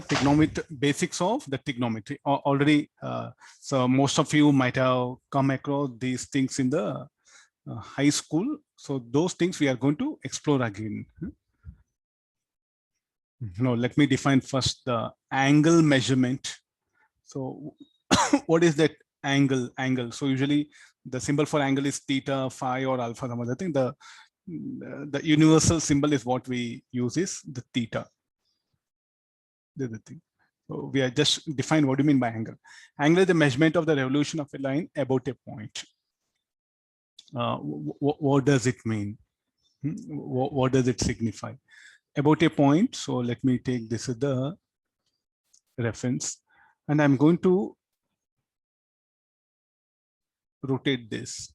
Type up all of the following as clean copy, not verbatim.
trigonometry, basics of the trigonometry already. So most of you might have come across these things in the high school. So those things we are going to explore again. No, let me define first the angle measurement. So what is that angle? So usually the symbol for angle is theta, phi, or alpha, some other thing. The universal symbol is what we use is the theta. This is the thing. So we are just define what do you mean by angle. Angle is the measurement of the revolution of a line about a point. What does it mean? What does it signify? About a point. So let me take this as the reference, and I'm going to rotate this.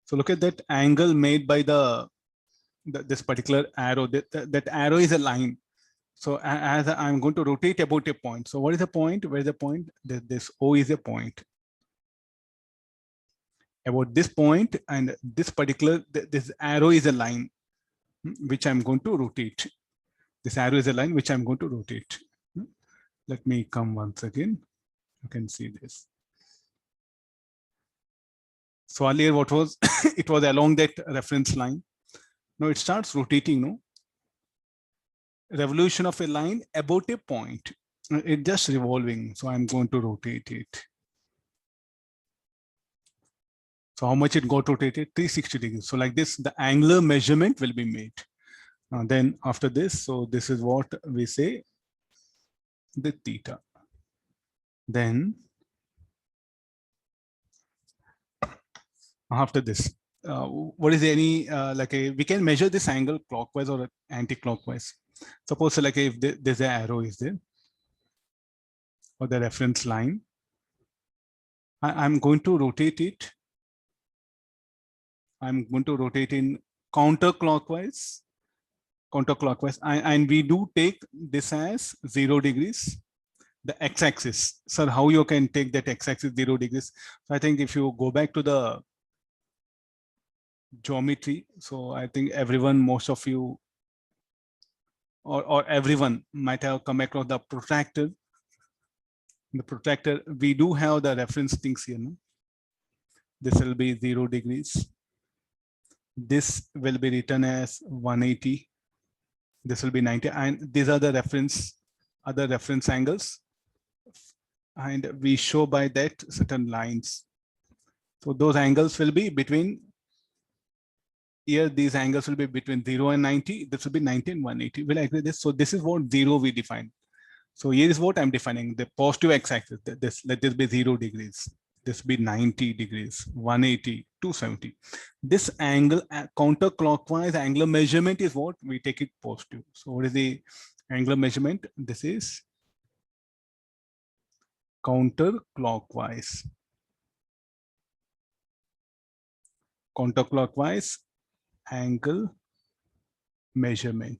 So look at that angle made by this particular arrow. That arrow is a line. So as I'm going to rotate about a point. So what is the point? Where is the point? This O is a point. About this point, and this particular, this arrow is a line which I'm going to rotate. This arrow is a line which I'm going to rotate. Let me come once again. You can see this. So earlier what was, it was along that reference line. Now it starts rotating, no? Revolution of a line about a point. It's just revolving. So I'm going to rotate it. So how much it got rotated? 360 degrees. So like this, the angular measurement will be made. Then after this, so this is what we say, the theta. Then after this, what is any, we can measure this angle clockwise or anti-clockwise. Suppose like if there's an arrow is there, or the reference line, I'm going to rotate it. I'm going to rotate in counterclockwise, and we do take this as 0 degrees, the x-axis. Sir, how you can take that x-axis 0 degrees? So I think if you go back to the geometry, so I think everyone, most of you, or everyone might have come across the protractor. The protractor, we do have the reference things here. No? This will be 0 degrees. This will be written as 180. This will be 90. And these are the other reference angles. And we show by that certain lines. So those angles will be between, here these angles will be between 0 and 90. This will be 90 and 180. Will I agree this? So this is what 0 we define. So here is what I'm defining, the positive x-axis. Let this be 0 degrees. This be 90 degrees, 180, 270. This angle, counterclockwise angular measurement is what we take it positive. So what is the angular measurement? This is counterclockwise. Counterclockwise angle measurement.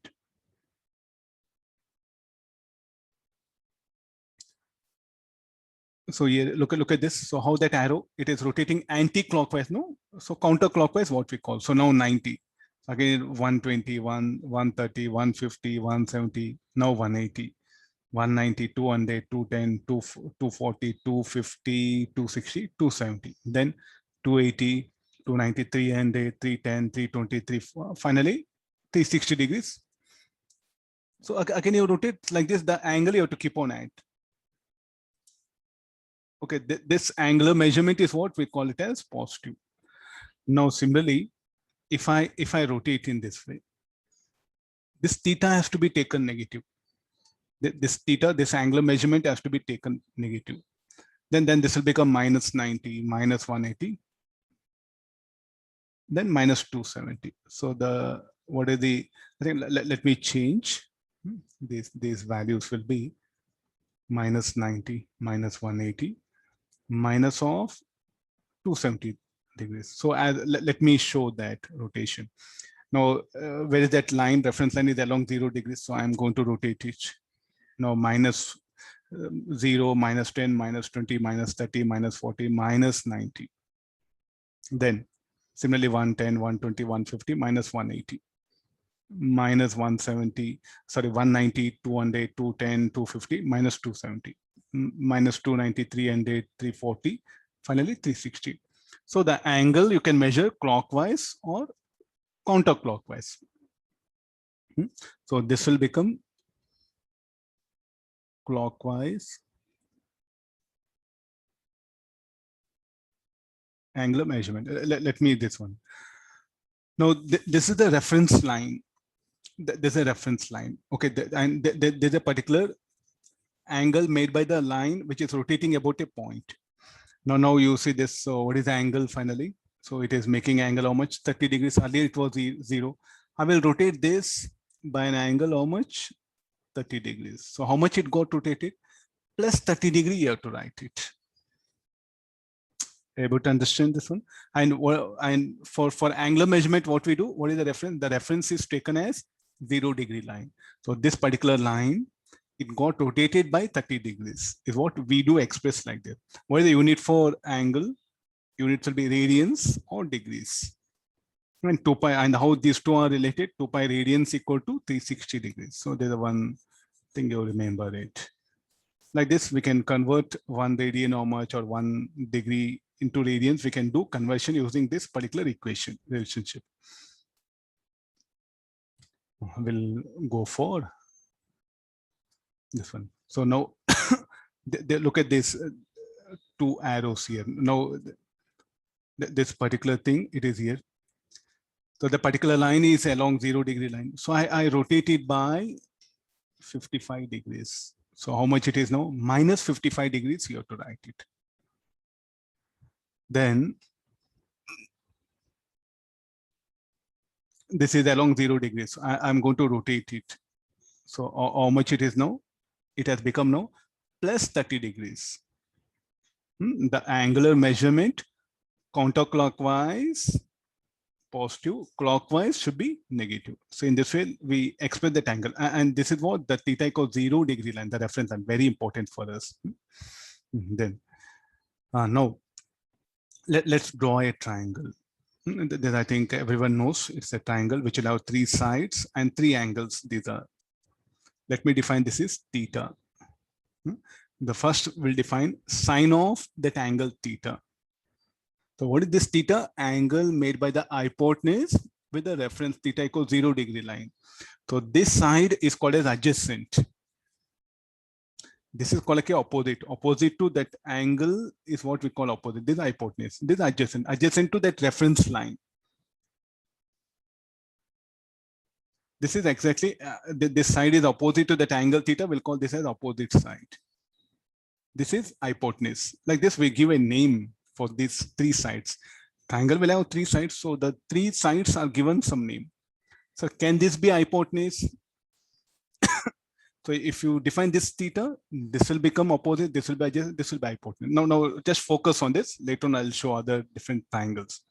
So here, look at this. So how that arrow, it is rotating anti-clockwise, no? So counterclockwise, what we call. So now 90. Again, 120, 130, 150, 170, now 180, 190, 200, 210, 240, 250, 260, 270. Then 280, 290, 300, 310, 320, 340, finally 360 degrees. So again, you rotate like this, the angle you have to keep on at. Okay, this angular measurement is what we call it as positive. Now, similarly, if I rotate in this way, this theta has to be taken negative. This theta, this angular measurement has to be taken negative. Then this will become minus 90, minus 180, then minus 270. So what is the, I think let me change. These values will be minus 90, minus 180, minus of 270 degrees. So let me show that rotation. Now, where is that line? Reference line is along 0 degrees. So I'm going to rotate it. Now minus 0, minus 10, minus 20, minus 30, minus 40, minus 90. Then similarly 110, 120, 150, minus 180. minus 170, sorry, 190, 200, 210, 250, minus 270, minus 293 and 340, finally 360. So the angle you can measure clockwise or counterclockwise. So this will become clockwise angular measurement. Let me this one. Now this is the reference line. There's a reference line. Okay, and there's a particular angle made by the line which is rotating about a point. Now you see this. So what is the angle finally? So it is making angle how much? 30 degrees. Earlier it was 0. I will rotate this by an angle how much? 30 degrees. So how much it got rotated? Plus 30 degree, you have to write it. Able to understand this one? And for angular measurement, what we do? What is the reference? The reference is taken as 0 degree line. So this particular line, it got rotated by 30 degrees is what we do express like that. What is the unit for angle? Units will be radians or degrees. And 2 pi, and how these two are related? 2 pi radians equal to 360 degrees. So there's one thing you remember it. Like this, we can convert 1 radian how much or 1 degree into radians. We can do conversion using this particular equation relationship. We'll go for this one. So now they look at this 2 arrows here. Now this particular thing, it is here. So the particular line is along 0 degree line. So I rotate it by 55 degrees. So how much it is now? Minus 55 degrees, you have to write it. Then this is along 0 degrees. I'm going to rotate it. So how much it is now? It has become now plus 30 degrees. The angular measurement counterclockwise positive, clockwise should be negative. So in this way, we express that angle. And this is what the theta equals 0 degree line, the reference line, very important for us. Then now let's draw a triangle. Then I think everyone knows it's a triangle which will have 3 sides and 3 angles. These are, let me define this is theta. The first will define sine of that angle theta. So what is this theta? Angle made by the hypotenuse with the reference theta equals 0 degree line. So this side is called as adjacent. This is called like a opposite. Opposite to that angle is what we call opposite. This is hypotenuse. This is adjacent. Adjacent to that reference line. This is exactly, this side is opposite to that angle theta. We'll call this as opposite side. This is hypotenuse. Like this, we give a name for these 3 sides. Triangle will have 3 sides. So the 3 sides are given some name. So can this be hypotenuse? So if you define this theta, this will become opposite, this will be adjacent, this will be hypotenuse. Now just focus on this. Later on, I'll show other different triangles.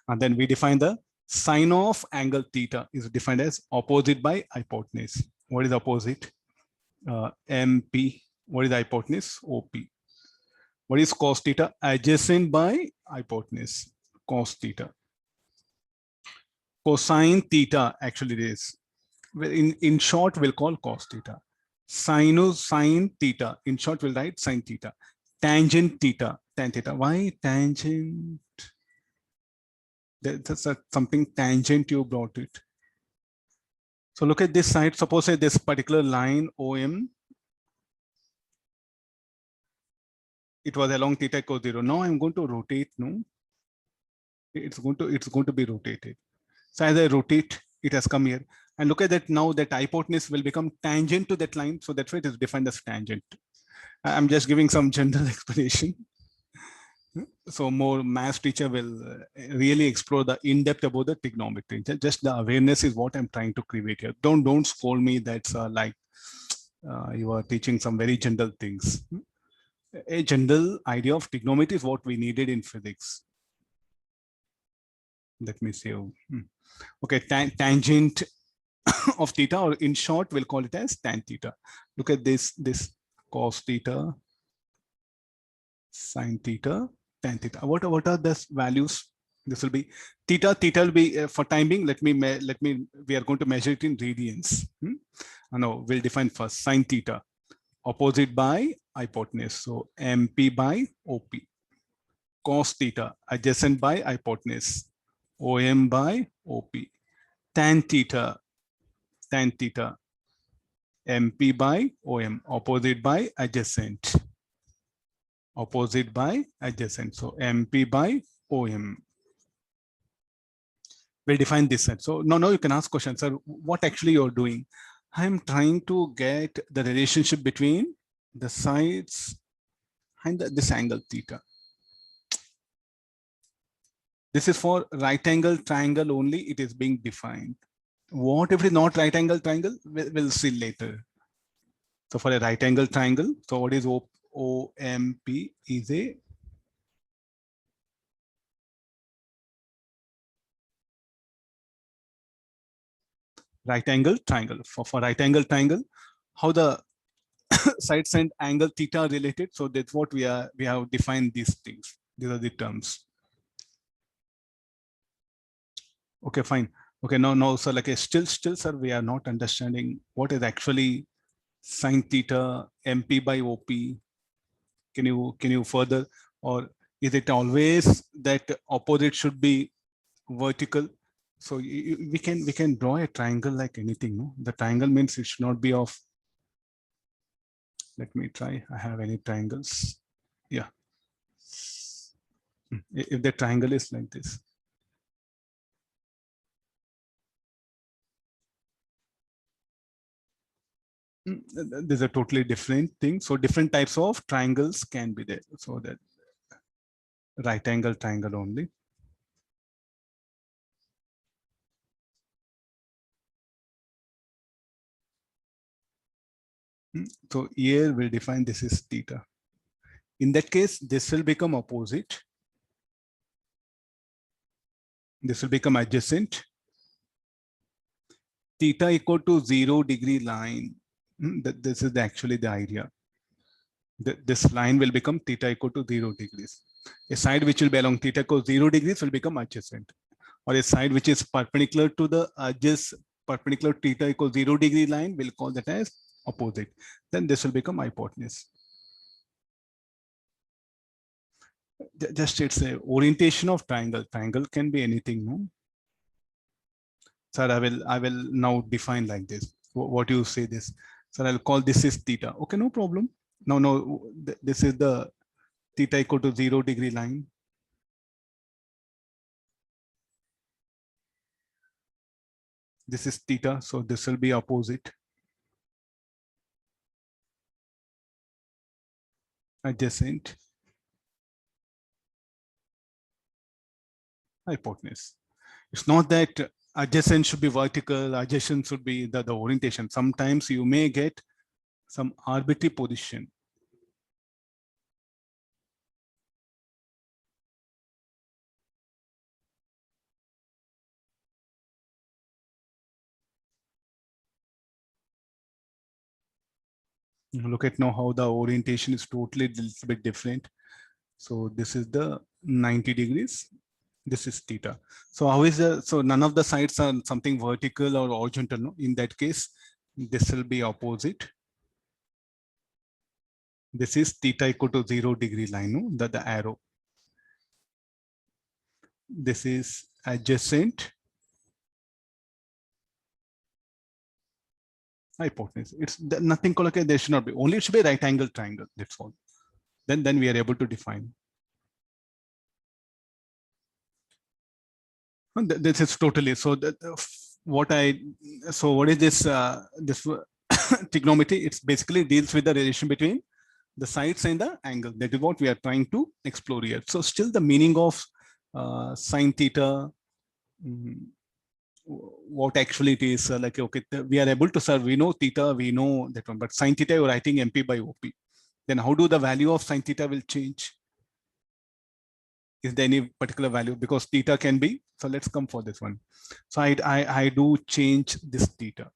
And then we define the sine of angle theta is defined as opposite by hypotenuse. What is opposite? MP. What is the hypotenuse? OP. What is cos theta? Adjacent by hypotenuse, cos theta. Cosine theta actually it is. In short, we'll call cos theta. Sine theta. In short, we'll write sine theta. Tangent theta. Tan theta. Why tangent? That's something tangent you brought it. So look at this side. Suppose this particular line OM. It was along theta equals 0. Now I'm going to rotate. No, it's going to be rotated. So as I rotate, it has come here. And look at that now, that hypotenuse will become tangent to that line. So that's why it is defined as tangent. I'm just giving some general explanation. So more math teacher will really explore the in-depth about the trigonometry. Just the awareness is what I'm trying to create here. Don't scold me. That's like you are teaching some very general things. A general idea of trigonometry is what we needed in physics. Let me see. Okay, tangent of theta, or in short, we'll call it as tan theta. Look at this cos theta, sine theta, tan theta. What are the values? This will be theta. Theta will be for time being. We are going to measure it in radians. No, we'll define first sine theta, opposite by hypotenuse. So MP by OP. Cos theta, adjacent by hypotenuse. OM by OP. Tan theta, MP by OM, opposite by adjacent. Opposite by adjacent. So MP by OM. We'll define this set. So now you can ask questions, sir, what actually you're doing? I'm trying to get the relationship between the sides and this angle theta. This is for right angle triangle only, it is being defined. What if it is not right angle triangle? We'll see later. So for a right angle triangle, so what is OMP is a right angle triangle. For right angle triangle, how the sides and angle theta are related. So that's what we have defined these things. These are the terms. Okay, fine. Okay, no, so like still, sir, we are not understanding what is actually sine theta, MP by OP. Can you further, or is it always that opposite should be vertical? So we can draw a triangle like anything. No, the triangle means it should not be of. Let me try. I have any triangles? Yeah. If the triangle is like this. There's a totally different thing. So different types of triangles can be there. So that right angle triangle only. So here we'll define this is theta. In that case, this will become opposite. This will become adjacent. Theta equal to 0 degree line. This is actually the idea. This line will become theta equal to 0 degrees. A side which will be along theta equals 0 degrees will become adjacent. Or a side which is perpendicular to the perpendicular theta equals 0 degree line, we'll call that as opposite. Then this will become hypotenuse. Just it's a orientation of triangle. Triangle can be anything, no? Sir, I will now define like this. What you say this? Sir, I'll call this is theta. Okay, no problem. No, this is the theta equal to 0 degree line. This is theta, so this will be opposite. Adjacent. Hypotenuse. It's not that adjacent should be vertical, adjacent should be the orientation. Sometimes you may get some arbitrary position. Look at now how the orientation is totally a little bit different. So this is the 90 degrees. This is theta. So how is the, so none of the sides are something vertical or horizontal. No? In that case, this will be opposite. This is theta equal to 0 degree line, no? The arrow. This is adjacent. Hypotenuse. It's nothing called, okay, there should not be, only it should be right angle triangle. That's all. Then we are able to define. This is totally, so what is this this trigonometry? It's basically deals with the relation between the sides and the angle. That is what we are trying to explore here. So still the meaning of sine theta, what actually it is, like, okay, we are able to serve, we know theta, we know that one, but sine theta you're writing MP by OP. Then how do the value of sine theta will change? Is there any particular value? Because theta can be, so let's come for this one. So I do change this theta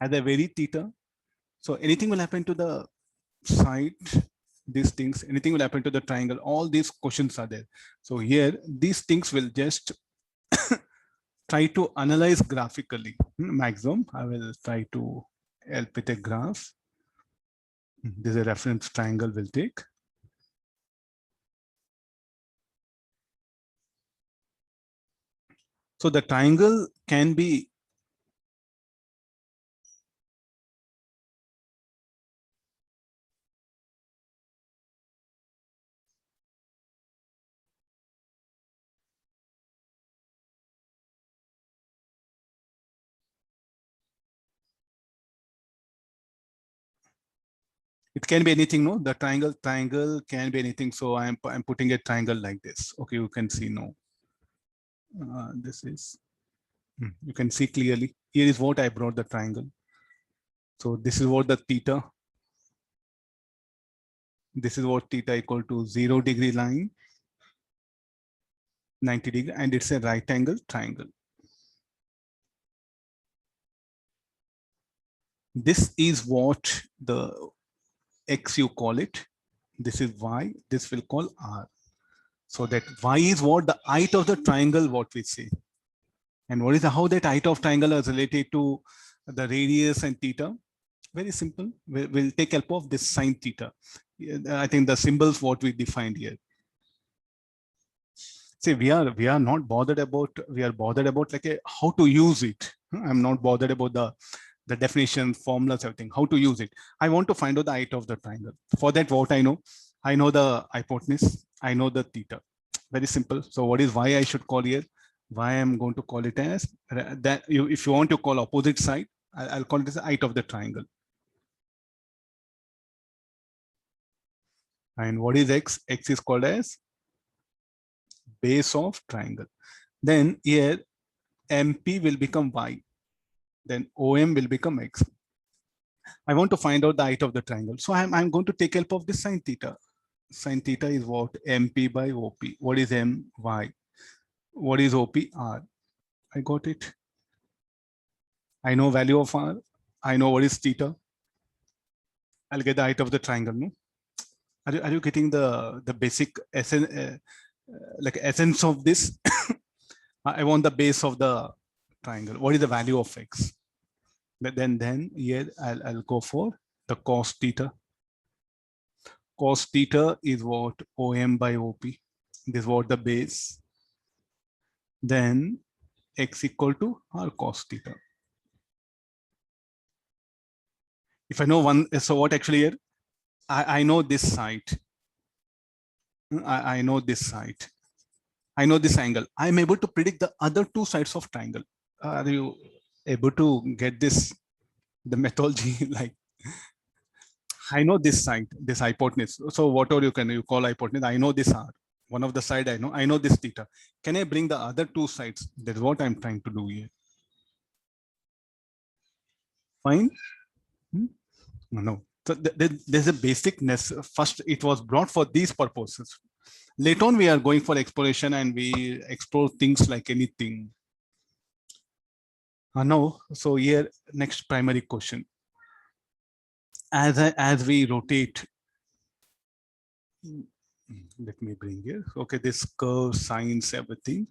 as a very theta. So anything will happen to the side these things, anything will happen to the triangle. All these questions are there. So here, these things will just try to analyze graphically. Maximum, I will try to help with a graph. This is a reference triangle will take. So the triangle can be it can be anything, no? The triangle can be anything. So I'm putting a triangle like this. Okay, you can see now. This is, you can see clearly. Here is what I brought the triangle. So this is what the theta. This is what theta equal to 0 degree line, 90 degree, and it's a right angle triangle. This is what the X you call it. This is Y, this will call R. So that Y is what the height of the triangle, what we say. And what is how that height of triangle is related to the radius and theta? Very simple. We'll take help of this sine theta. I think the symbols what we defined here. See, we are not bothered about, we are bothered about like how to use it. I'm not bothered about the definition, formulas, everything, how to use it. I want to find out the height of the triangle. For that, what I know the hypotenuse, I know the theta. Very simple. So what is Y I should call here? Y I'm going to call it as that. If you want to call opposite side, I'll call it as the height of the triangle. And what is X? X is called as base of triangle. Then here MP will become Y. Then OM will become X. I want to find out the height of the triangle. So I'm going to take help of this sine theta. Sine theta is what? MP by OP. What is M? Y. What is OP? R. I got it. I know value of R. I know what is theta. I'll get the height of the triangle. No? Are you getting the basic essence, like essence of this? I want the base of the triangle. What is the value of X? But then here I'll go for the cos theta. Cos theta is what? OM by OP. This is what the base. Then X equal to R cos theta. If I know one, so what actually here? I know this side. I know this side. I know this angle. I'm able to predict the other two sides of triangle. Are you able to get this, the methodology? Like, I know this side, this hypotenuse. So whatever you call hypotenuse, I know this R. One of the side I know this theta. Can I bring the other two sides? That's what I'm trying to do here. Fine? No. So there's a basicness. First, it was brought for these purposes. Later on, we are going for exploration and we explore things like anything. No. So here, next primary question. As we rotate, let me bring here. Okay, this curve, sines, everything.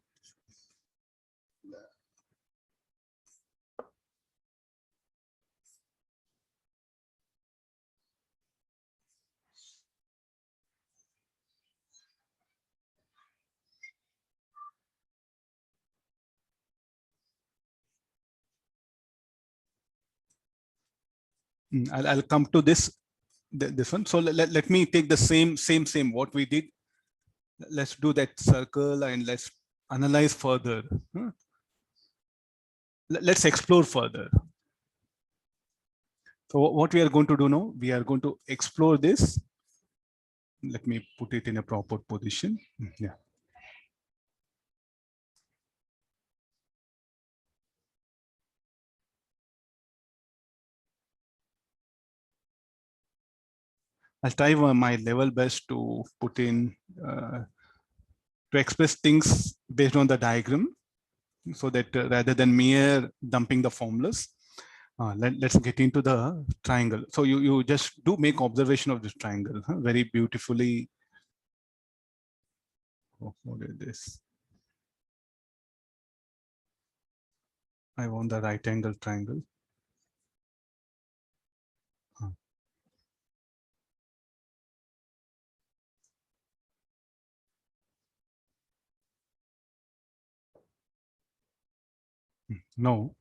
I'll come to this one. So let me take the same what we did. Let's do that circle and let's analyze further. Let's explore further. So what we are going to do now, we are going to explore this. Let me put it in a proper position. Yeah. I'll try my level best to put in, to express things based on the diagram, so that rather than mere dumping the formulas, Let's get into the triangle. So you just do make observation of this triangle very beautifully. Oh, what is this? I want the right angle triangle. No.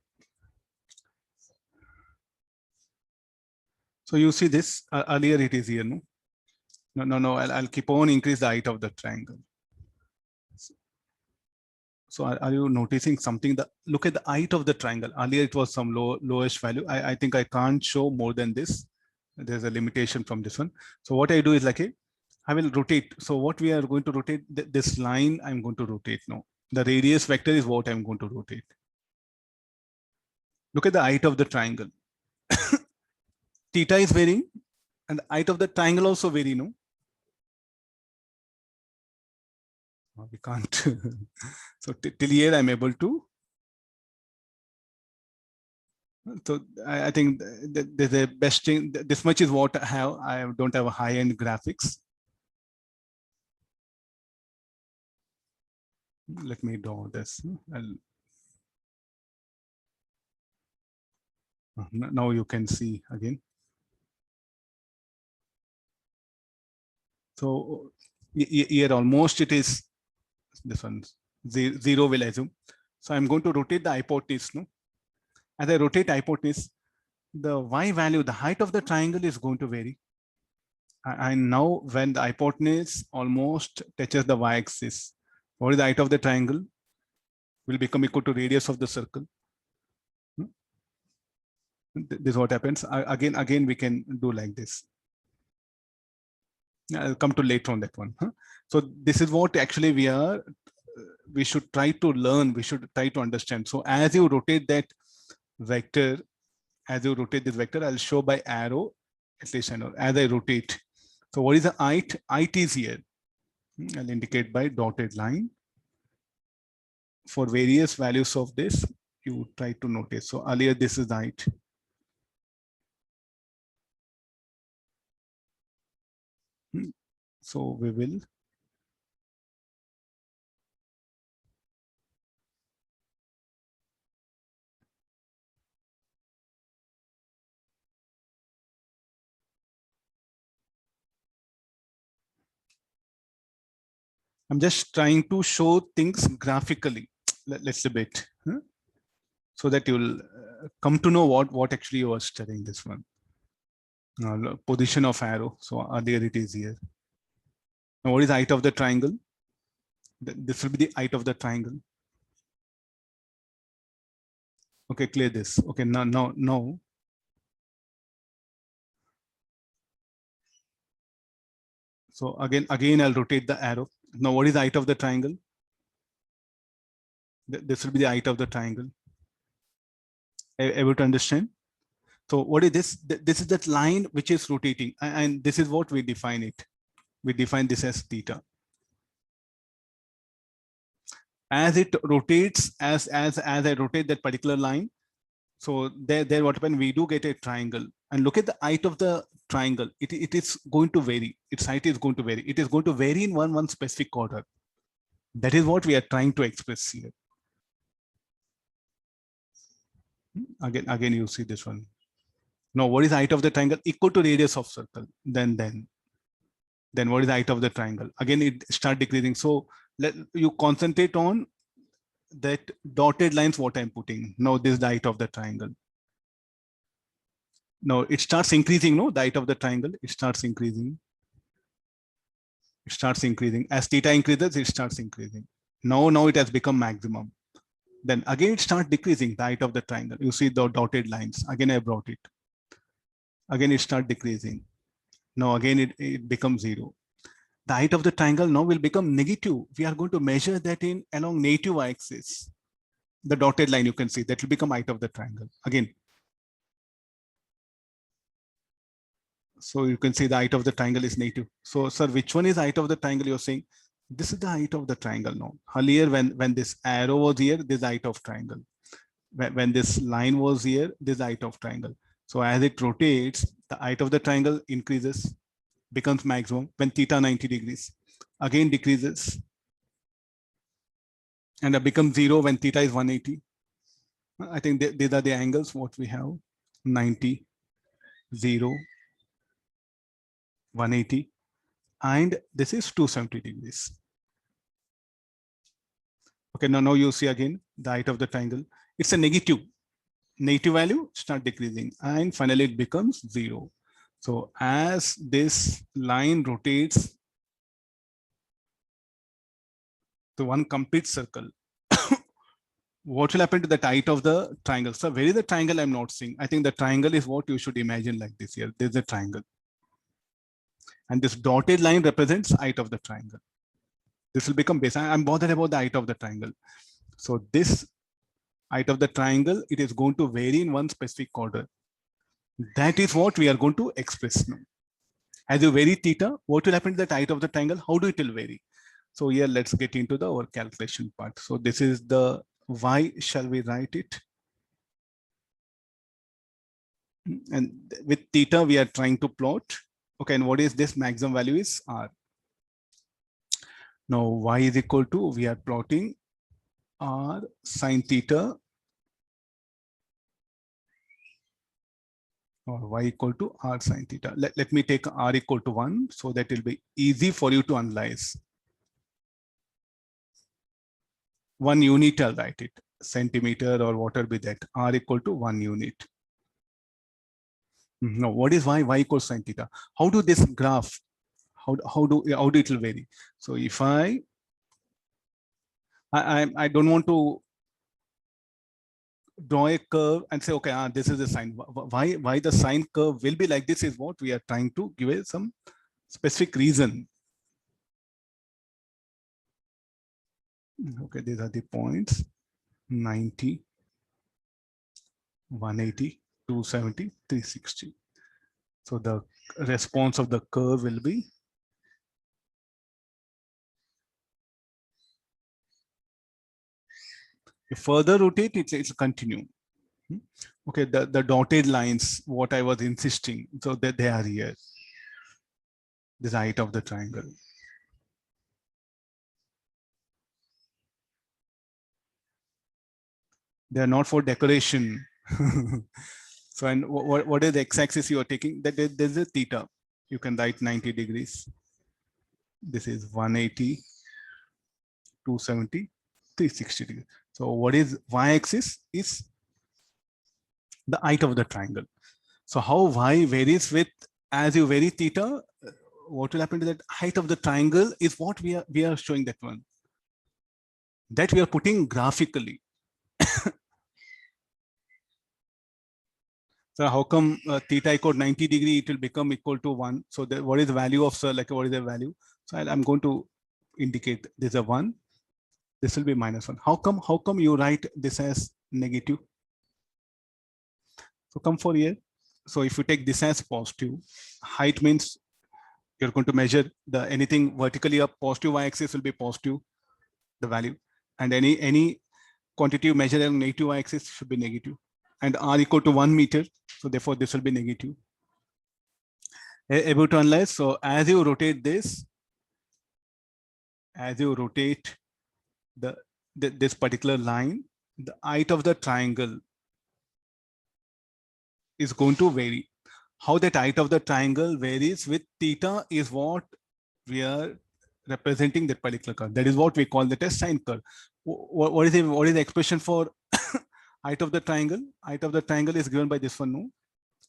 So you see this earlier it is here. No. I'll keep on increase the height of the triangle. So are you noticing something? Look at the height of the triangle. Earlier it was some lowest value. I think I can't show more than this. There's a limitation from this one. So what I do is like I will rotate. So what we are going to rotate, this line I'm going to rotate now. The radius vector is what I'm going to rotate. Look at the height of the triangle. Theta is varying and the height of the triangle also vary, no? We can't. So till here I'm able to. So I think the best thing, this much is what I have. I don't have a high-end graphics. Let me draw this. Now you can see again. So here almost it is this one, 0 will assume. So I'm going to rotate the hypotenuse. No? As I rotate hypotenuse, the y value, the height of the triangle is going to vary. And now when the hypotenuse almost touches the y-axis, what is the height of the triangle? Will become equal to radius of the circle. This is what happens. Again, we can do like this. I'll come to later on that one. So this is what actually we should try to learn. We should try to understand. So as you rotate that vector, as you rotate this vector, I'll show by arrow, at least I know, as I rotate. So what is the height? Height is here. I'll indicate by dotted line. For various values of this, you try to notice. So earlier, this is the height. So we will. I'm just trying to show things graphically. Let's a bit, so that you'll come to know what actually you are studying this one. Position of arrow. So earlier it is here. Now what is the height of the triangle? This will be the height of the triangle. Okay, clear this. Okay, now. So again, I'll rotate the arrow. Now what is the height of the triangle? This will be the height of the triangle. Able to understand? So what is this? This is that line which is rotating, and this is what we define it. We define this as theta. As it rotates, as I rotate that particular line, so there what happens, we do get a triangle. And look at the height of the triangle. It is going to vary. Its height is going to vary. It is going to vary in one specific order. That is what we are trying to express here. Again, you see this one. Now, what is the height of the triangle? Equal to radius of circle. Then what is the height of the triangle? Again, it start decreasing. So let you concentrate on that dotted lines, what I'm putting. Now, this is the height of the triangle. Now, it starts increasing, no? The height of the triangle, it starts increasing. It starts increasing. As theta increases, it starts increasing. Now it has become maximum. Then again, it starts decreasing, the height of the triangle. You see the dotted lines. Again, I brought it. Again, it starts decreasing. Now, again, it becomes 0. The height of the triangle now will become negative. We are going to measure that along negative axis. The dotted line, you can see, that will become height of the triangle. Again. So you can see the height of the triangle is negative. So, sir, which one is height of the triangle you're saying? This is the height of the triangle now. Earlier, when this arrow was here, this is the height of triangle. When this line was here, this is the height of triangle. So as it rotates, the height of the triangle increases, becomes maximum when theta 90 degrees, again decreases, and it becomes 0 when theta is 180. I think these are the angles what we have: 90, 0, 180, and this is 270 degrees. Okay, now you see again the height of the triangle. It's a negative value, start decreasing, and finally it becomes 0. So as this line rotates to one complete circle, what will happen to the height of the triangle? So where is the triangle? I'm not seeing. I think the triangle is what you should imagine like this here. There's a triangle. And this dotted line represents height of the triangle. This will become base. I'm bothered about the height of the triangle. So this height of the triangle, it is going to vary in one specific order. That is what we are going to express now. As you vary theta, what will happen to the height of the triangle? How do it will vary? So here, let's get into our calculation part. So this is the y, shall we write it? And with theta, we are trying to plot. Okay, and what is this maximum value is r. Now y is equal to, we are plotting r sine theta, or y equal to r sine theta. Let me take r equal to 1 so that it will be easy for you to analyze. 1 unit, I'll write it, centimeter or whatever be that, r equal to 1 unit. Now, what is y? Y equals sine theta. How do this graph, how do it will vary? So if I don't want to draw a curve and say, okay, this is the sine. Why the sine curve will be like this is what we are trying to give it some specific reason. Okay, these are the points: 90, 180, 270, 360. So the response of the curve will be if further rotate, it's continue. Okay, the dotted lines, what I was insisting, so that they are here. This height of the triangle. They are not for decoration. So, and what is the x-axis you are taking? That there's a theta. You can write 90 degrees. This is 180, 270, 360 degrees. So what is y-axis? Is the height of the triangle. So how y varies with, as you vary theta, what will happen to that height of the triangle is what we are showing, that one. That we are putting graphically. So how come theta equal 90 degree, it will become equal to 1. So what is the value of, like what is the value? So I'm going to indicate there's a 1. This will be -1. How come you write this as negative? So come for here. So if you take this as positive, height means you're going to measure the anything vertically up, positive y-axis will be positive, the value, and any quantity you measure on negative y-axis should be negative, and r equal to 1 meter. So therefore this will be negative. Able to analyze. So as you rotate this, as you rotate this particular line, the height of the triangle is going to vary. How that height of the triangle varies with theta is what we are representing that particular curve. That is what we call the sine curve. What is the expression for height of the triangle? Height of the triangle is given by this one. No?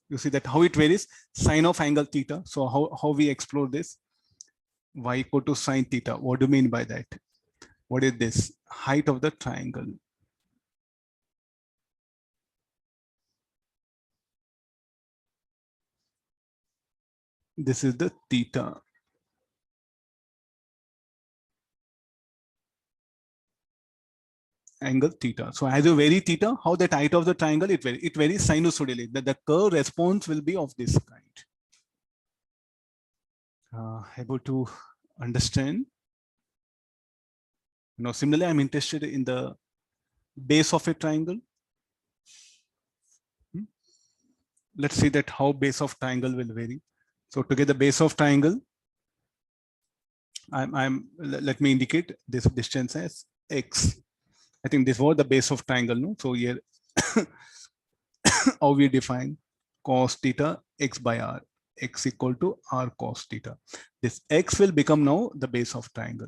You see that how it varies, sine of angle theta. So how we explore this? Y equal to sine theta. What do you mean by that? What is this? Height of the triangle. This is the theta. Angle theta. So as you vary theta, how that height of the triangle, it varies sinusoidally. The curve response will be of this kind. Able to understand? Now, similarly, I'm interested in the base of a triangle. let's see that how base of triangle will vary. So to get the base of triangle, let me indicate this distance as x. I think this was the base of triangle, no? So here, how we define cos theta x by r, x equal to r cos theta. This x will become now the base of triangle.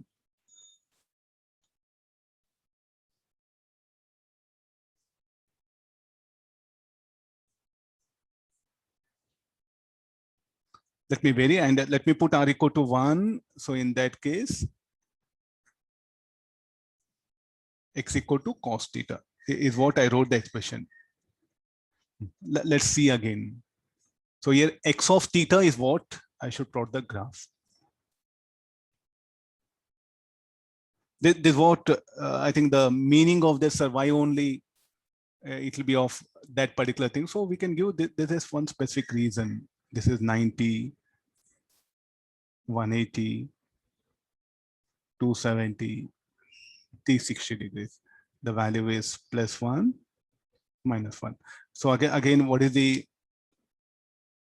Let me vary and let me put r equal to 1. So in that case, x equal to cos theta is what I wrote the expression. Let's see again. So here x of theta is what I should plot the graph. This is what I think the meaning of this y only it will be of that particular thing. So we can give this is one specific reason. This is 90, 180, 270, 360 degrees. The value is +1, -1. So again, what is the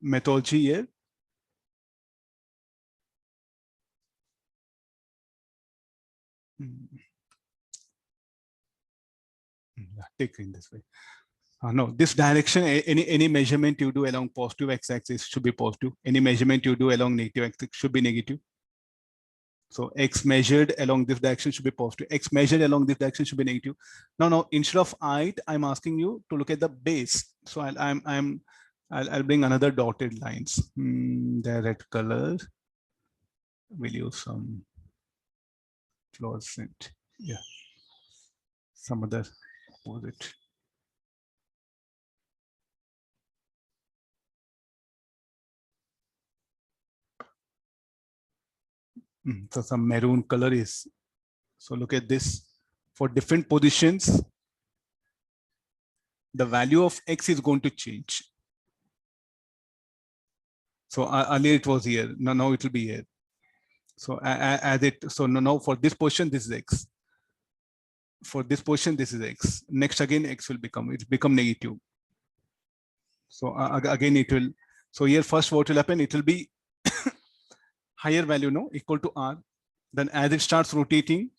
methodology here? Take in this way. No, this direction, any measurement you do along positive x-axis should be positive. Any measurement you do along negative x-axis should be negative. So x measured along this direction should be positive. X measured along this direction should be negative. Now, instead of height, I'm asking you to look at the base. So I'll bring another dotted lines. The red color. Will use some fluorescent. Yeah. Some other opposite. So some maroon color is. So look at this. For different positions, the value of x is going to change. So earlier it was here. Now it will be here. So as it, so now for this position, this is x. For this position, this is x. Next again, x will become negative. So again it will. So here first what will happen? It will be higher value, no, equal to r. Then as it starts rotating,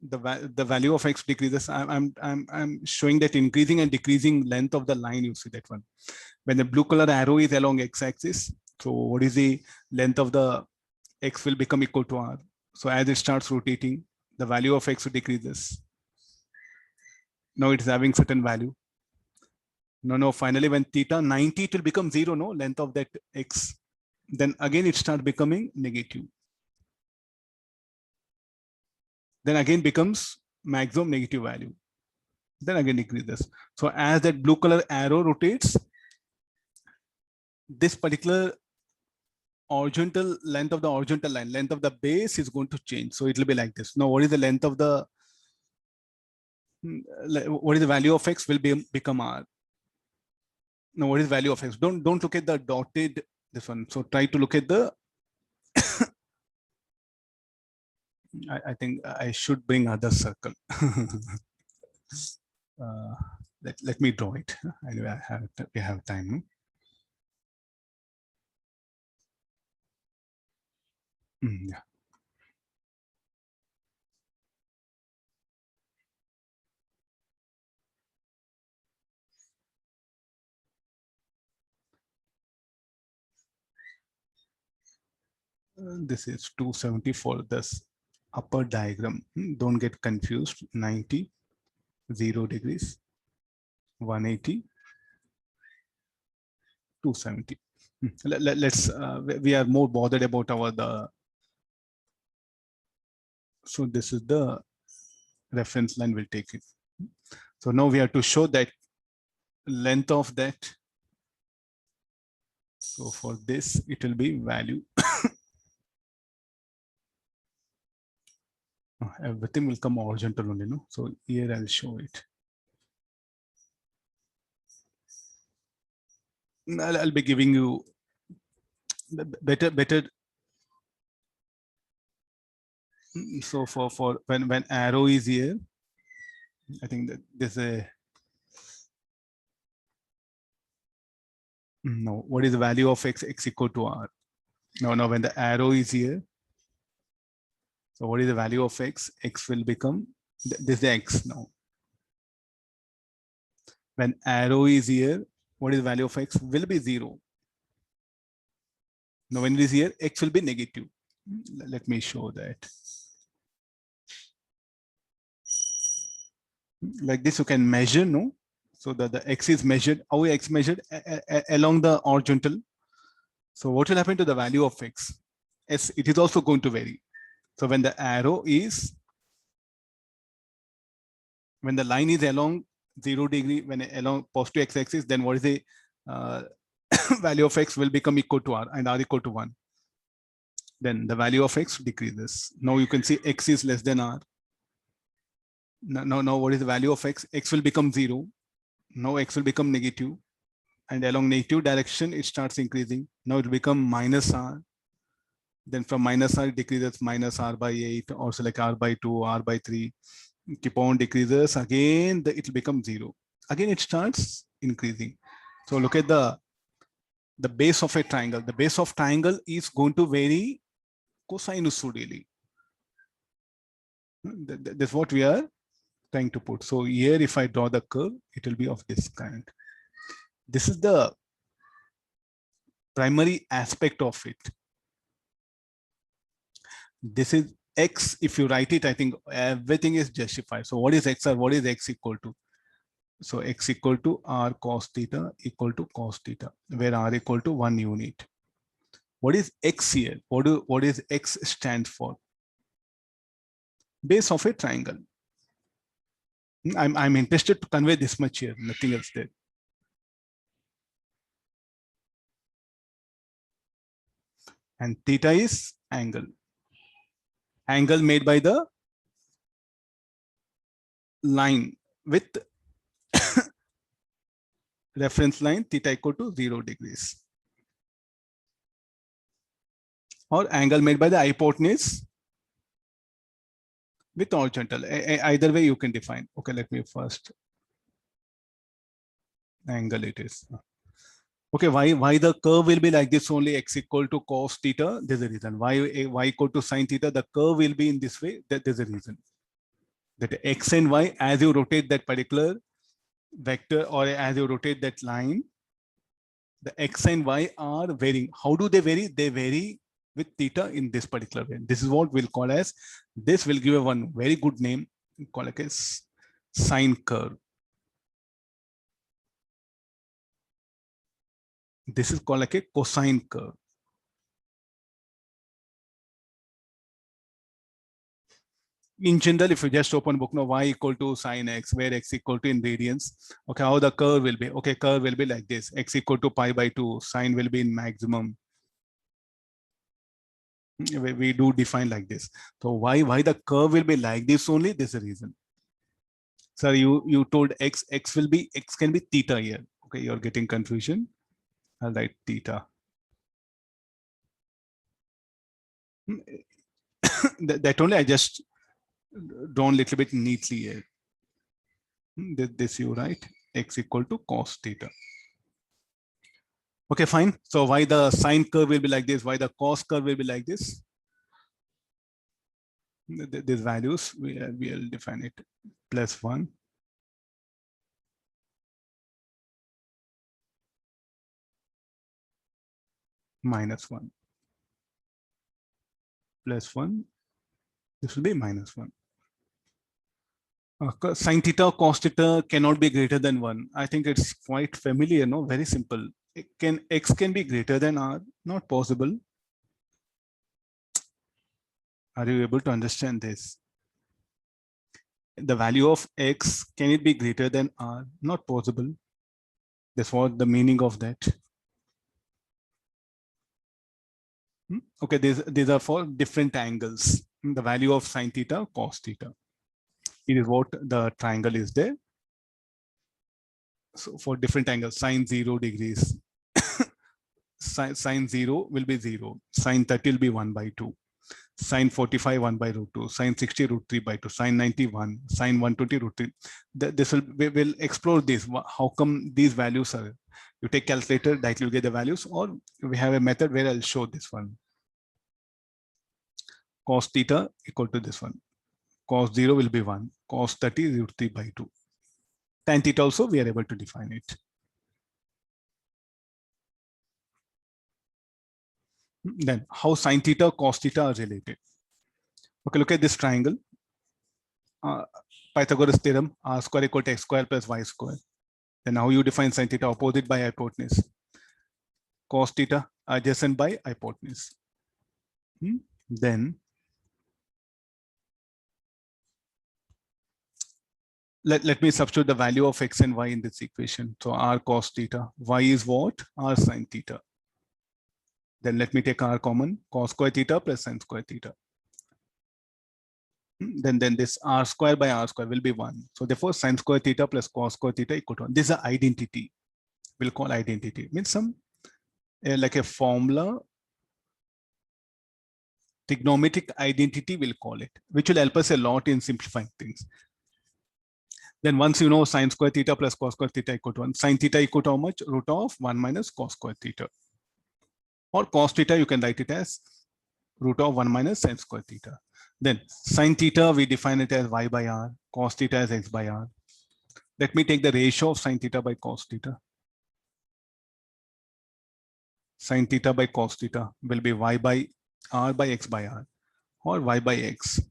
the value of x decreases. I'm showing that increasing and decreasing length of the line. You see that one. When the blue color arrow is along x-axis, so what is the length of the x will become equal to r. So as it starts rotating, the value of x decreases. Now it is having certain value. No, finally when theta 90, it will become 0, no, length of that x. Then again it starts becoming negative. Then again becomes maximum negative value. Then again decreases. So as that blue color arrow rotates, this particular horizontal length of the horizontal line, length of the base is going to change. So it will be like this. Now, what is the length of the, what is the value of x will become r. Now, what is value of x? Don't look at the dotted this one. So try to look at the, I think I should bring other circle. Let me draw it. Anyway, we have time. Yeah. This is 274, this upper diagram. Don't get confused. 90, 0 degrees, 180, 270. Let's, we are more bothered about so this is the reference line we'll take it. So now we have to show that length of that. So for this, it will be value. Everything will come horizontal only, no? So here I'll show it. I'll be giving you better. So for when arrow is here, I think that there's a No, what is the value of x? X equal to r. Now when the arrow is here, so what is the value of x? X will become, this is the x now. When arrow is here, what is the value of x? Will be 0. Now when it is here, x will be negative. Let me show that. Like this, you can measure, no? So that the x is measured. How is x measured? Along the horizontal. So what will happen to the value of x? Yes, it is also going to vary. So when the arrow is, when the line is along 0 degree, when along positive x-axis, then what is the value of x will become equal to r and r equal to 1. Then the value of x decreases. Now you can see x is less than r. Now what is the value of x? X will become 0. Now x will become negative. And along negative direction, it starts increasing. Now it will become minus r. Then from minus r, it decreases minus r by 8, also like r by 2, r by 3. Keep on decreases. Again, it will become 0. Again, it starts increasing. So look at the base of a triangle. The base of triangle is going to vary cosinusoidally. That's what we are trying to put. So here, if I draw the curve, it will be of this kind. This is the primary aspect of it. This is x. If you write it, I think everything is justified. So what is x or what is x equal to? So x equal to r cos theta equal to cos theta, where r equal to 1 unit. What is x here? What is x stand for? Base of a triangle. I'm interested to convey this much here, nothing else there. And theta is angle. Angle made by the line with reference line theta equal to 0 degrees. Or angle made by the hypotenuse with horizontal. Either way you can define. Okay, let me first angle it is. Okay, why the curve will be like this only, x equal to cos theta? There's a reason. Why equal to sin theta? The curve will be in this way. There's a reason. That x and y, as you rotate that particular vector or as you rotate that line, the x and y are varying. How do they vary? They vary with theta in this particular way. This is what we'll call as, this will give a one very good name, call it as sine curve. This is called like a cosine curve. In general, if you just open book now, y equal to sine x, where x equal to in radians. Okay, how the curve will be? Okay, curve will be like this. X equal to pi by 2, sine will be in maximum. We do define like this. So why the curve will be like this only? There's a reason. Sir, you told x will be, x can be theta here. Okay, you're getting confusion. I'll write theta. That only I just drawn a little bit neatly here. This you write x equal to cos theta. Okay, fine. So why the sine curve will be like this? Why the cos curve will be like this? These values, we'll define it. +1. -1. +1. This will be -1. Sin theta or cos theta cannot be greater than 1. I think it's quite familiar, no? Very simple. X can be greater than R? Not possible. Are you able to understand this? The value of x, can it be greater than R? Not possible. That's what the meaning of that. Okay, these are for different angles. The value of sin theta, cos theta. It is what the triangle is there. So for different angles, sine 0 degrees. Sine 0 will be 0. Sine 30 will be 1 by 2. Sine 45, 1 by root 2, sine 60, root 3 by 2, sine 91, sine 120, root 3. This we will explore this. How come these values are? You take calculator, directly you get the values, or we have a method where I'll show this one. Cos theta equal to this one. Cos 0 will be 1. Cos 30, root 3 by 2. Tan theta also, we are able to define it. Then how sine theta, cos theta are related. Okay, look at this triangle. Pythagoras theorem, r square equal to x square plus y square. Then how you define sine theta? Opposite by hypotenuse. Cos theta adjacent by hypotenuse. Then let me substitute the value of x and y in this equation. So r cos theta, y is what? R sine theta. Then let me take r common, cos square theta plus sine square theta. Then this r square by r square will be 1. So therefore sine square theta plus cos square theta equal to 1. This is an identity. We'll call identity. Means some like a formula, trigonometric identity we'll call it, which will help us a lot in simplifying things. Then once you know sine square theta plus cos square theta equal to 1, sine theta equal to how much? Root of 1 minus cos square theta. Or cos theta, you can write it as root of 1 minus sine square theta. Then sine theta, we define it as y by r, cos theta as x by r. Let me take the ratio of sine theta by cos theta. Sine theta by cos theta will be y by r by x by r, or y by x.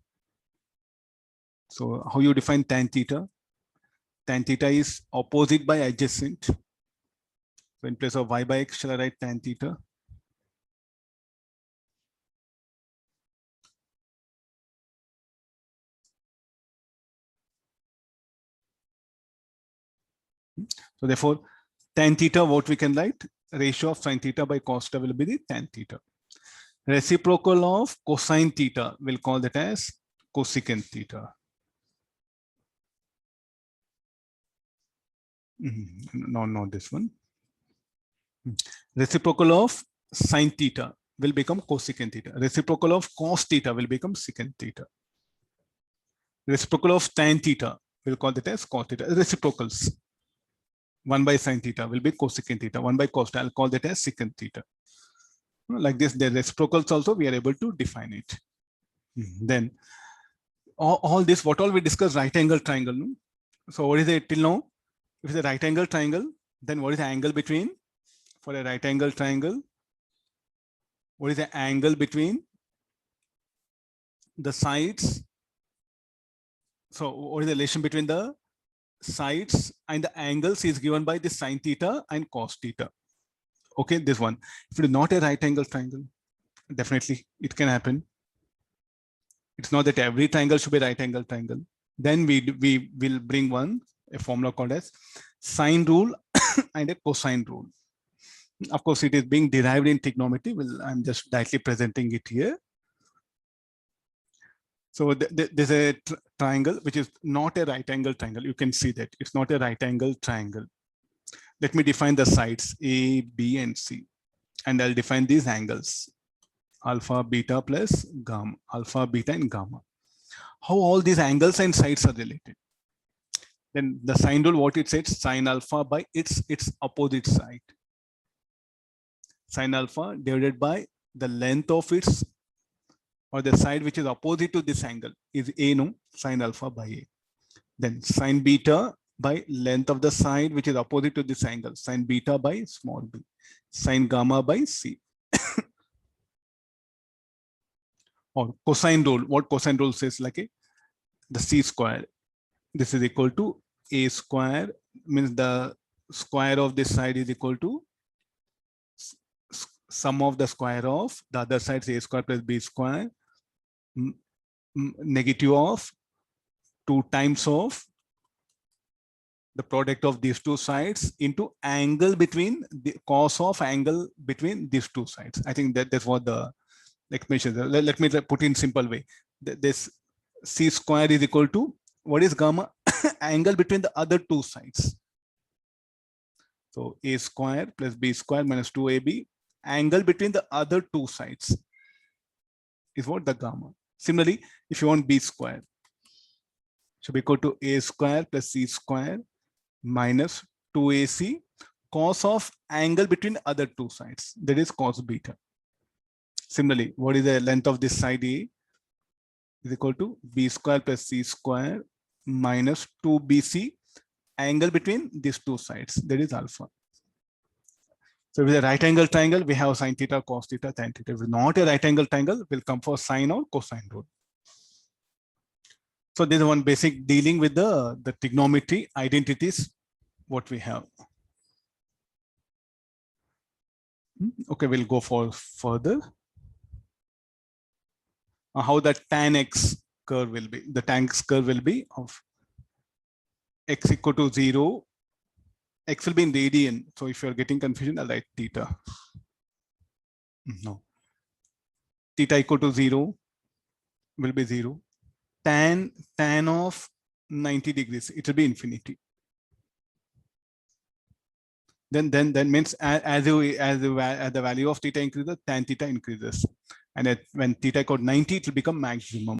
So how you define tan theta? Tan theta is opposite by adjacent. So in place of y by x, shall I write tan theta? So therefore, tan theta, what we can write? Ratio of sine theta by cos theta will be the tan theta. Reciprocal of cosine theta, we'll call that as cosecant theta. No, not this one. Reciprocal of sine theta will become cosecant theta. Reciprocal of cos theta will become secant theta. Reciprocal of tan theta, we'll call that as cos theta. Reciprocals. 1 by sine theta will be cosecant theta. 1 by cos theta, I'll call that as secant theta. Like this, the reciprocals also, we are able to define it. Then all this, what all we discussed, right angle triangle. No? So what is it till now? If it's a right angle triangle, then what is the angle between? For a right angle triangle, what is the angle between the sides? So what is the relation between the sides and the angles is given by the sine theta and cos theta. Okay, this one. If it is not a right angle triangle, definitely it can happen. It's not that every triangle should be right angle triangle. Then we will bring a formula called as sine rule and a cosine rule. Of course, it is being derived in trigonometry. I'm just directly presenting it here. So there's a triangle which is not a right angle triangle. You can see that it's not a right angle triangle. Let me define the sides A, B, and C. And I'll define these angles. Alpha, beta plus gamma. Alpha, beta, and gamma. How all these angles and sides are related. Then the sine rule, what it says, sine alpha by its opposite side. Sine alpha divided by the length of its, or the side which is opposite to this angle is A, no? Sine alpha by A. Then sine beta by length of the side which is opposite to this angle, sine beta by small b. Sine gamma by C. Or cosine rule, what cosine rule says, like the C square. This is equal to A square, means the square of this side is equal to sum of the square of the other side, A square plus B square, negative of 2 times of the product of these two sides into angle between the cos of angle between these two sides. I think that's what the explanation. Let me put in simple way. This C square is equal to what is gamma? Angle between the other two sides. So A square plus B square minus 2AB, angle between the other two sides. is what? The gamma. Similarly, if you want b square, should be equal to a square plus c square minus 2ac cos of angle between other two sides, that is cos beta. Similarly, what is the length of this side A? Is equal to b square plus c square minus 2bc angle between these two sides, that is alpha. So with a right angle triangle, we have sine theta, cos theta, tan theta. If not a right angle triangle, we'll come for sine or cosine rule. So this is one basic dealing with the trigonometry identities, what we have. Okay, we'll go for further. How the tan x curve will be. The tan x curve will be of x equal to 0. X will be in radian. So if you're getting confusion, I'll write theta. No. Theta equal to 0 will be 0. Tan of 90 degrees, it will be infinity. Then means as the value of theta increases, tan theta increases. And when theta equal to 90, it will become maximum.